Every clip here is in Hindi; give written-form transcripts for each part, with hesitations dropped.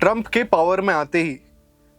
ट्रंप के पावर में आते ही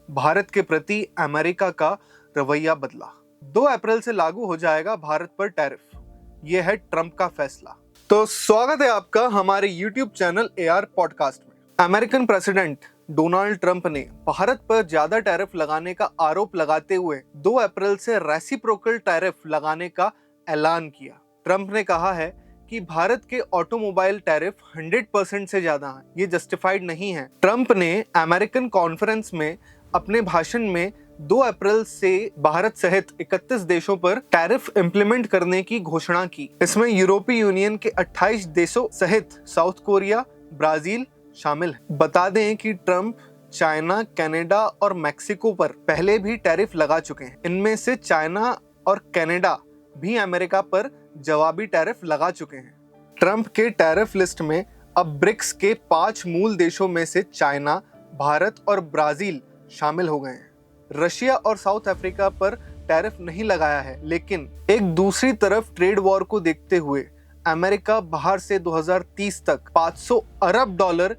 भारत के प्रति अमेरिका का रवैया बदला। 2 अप्रैल से लागू हो जाएगा भारत पर टैरिफ। यह है ट्रंप का फैसला। तो स्वागत है आपका हमारे YouTube चैनल AR पॉडकास्ट में। अमेरिकन प्रेसिडेंट डोनाल्ड ट्रंप ने भारत पर ज्यादा टैरिफ लगाने का आरोप लगाते हुए 2 अप्रैल से रेसिप्रोकल टैरिफ लगाने का ऐलान किया। ट्रंप ने कहा है कि भारत के ऑटोमोबाइल टैरिफ 100% से ज्यादा हैं। ये जस्टिफाइड नहीं है। ट्रंप ने अमेरिकन कॉन्फ्रेंस में अपने भाषण में 2 अप्रैल से भारत सहित 31 देशों पर टैरिफ इंप्लीमेंट करने की घोषणा की। इसमें यूरोपीय यूनियन के 28 देशों सहित साउथ कोरिया, ब्राजील शामिल है। बता दें कि ट्रंप चाइना, कनाडा और मेक्सिको पर पहले भी टैरिफ लगा चुके हैं। इनमें से चाइना और कनाडा भी अमेरिका पर जवाबी टैरिफ लगा चुके हैं। ट्रंप के टैरिफ लिस्ट में अब ब्रिक्स के 5 मूल देशों में से चाइना, भारत और ब्राजील शामिल हो गए हैं। रशिया और साउथ अफ्रीका पर टैरिफ नहीं लगाया है, लेकिन एक दूसरी तरफ ट्रेड वॉर को देखते हुए अमेरिका बाहर से 2030 तक $500 अरब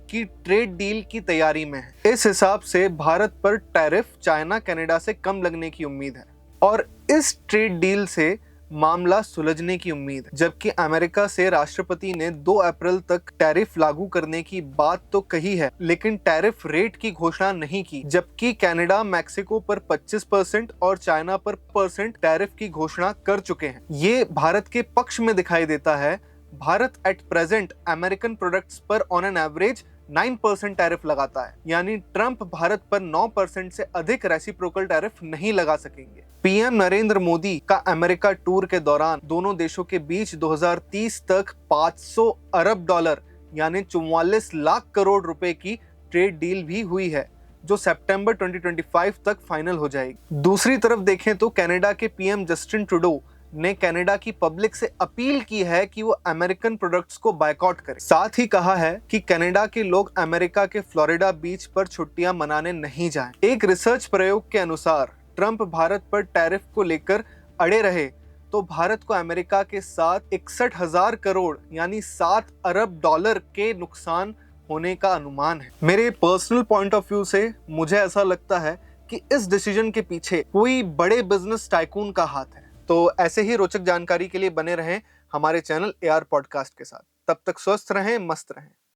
की ट्रेड डील की तैयारी में है। इस हिसाब से भारत पर टैरिफ चाइना, कनाडा से कम लगने की उम्मीद है और इस ट्रेड डील से मामला सुलझने की उम्मीद है। जबकि अमेरिका से राष्ट्रपति ने 2 अप्रैल तक टैरिफ लागू करने की बात तो कही है, लेकिन टैरिफ रेट की घोषणा नहीं की। जबकि कनाडा, मैक्सिको पर 25% और चाइना पर % टैरिफ की घोषणा कर चुके हैं। ये भारत के पक्ष में दिखाई देता है। Bharat at present American products पर ऑन एन एवरेज 9% टैरिफ लगाता है, यानी ट्रंप भारत पर 9% से अधिक रेसिप्रोकल टैरिफ नहीं लगा सकेंगे। पीएम नरेंद्र मोदी का अमेरिका टूर के दौरान दोनों देशों के बीच 2030 तक $500 अरब यानी 44 लाख करोड़ रुपए की ट्रेड डील भी हुई है, जो सितंबर 2025 तक फाइनल हो जाएगी। दूसरी तरफ देखें तो कनाडा के पीएम जस्टिन ट्रूडो ने कनाडा की पब्लिक से अपील की है कि वो अमेरिकन प्रोडक्ट्स को बायकॉट करें। साथ ही कहा है कि कनाडा के लोग अमेरिका के फ्लोरिडा बीच पर छुट्टियां मनाने नहीं जाएं। एक रिसर्च प्रयोग के अनुसार ट्रंप भारत पर टैरिफ को लेकर अड़े रहे तो भारत को अमेरिका के साथ 61,000 करोड़ यानी $7 अरब के नुकसान होने का अनुमान है। मेरे पर्सनल पॉइंट ऑफ व्यू से मुझे ऐसा लगता है कि इस डिसीजन के पीछे कोई बड़े बिजनेस टाइकून का हाथ है। तो ऐसे ही रोचक जानकारी के लिए बने रहें हमारे चैनल AR पॉडकास्ट के साथ। तब तक स्वस्थ रहें, मस्त रहें।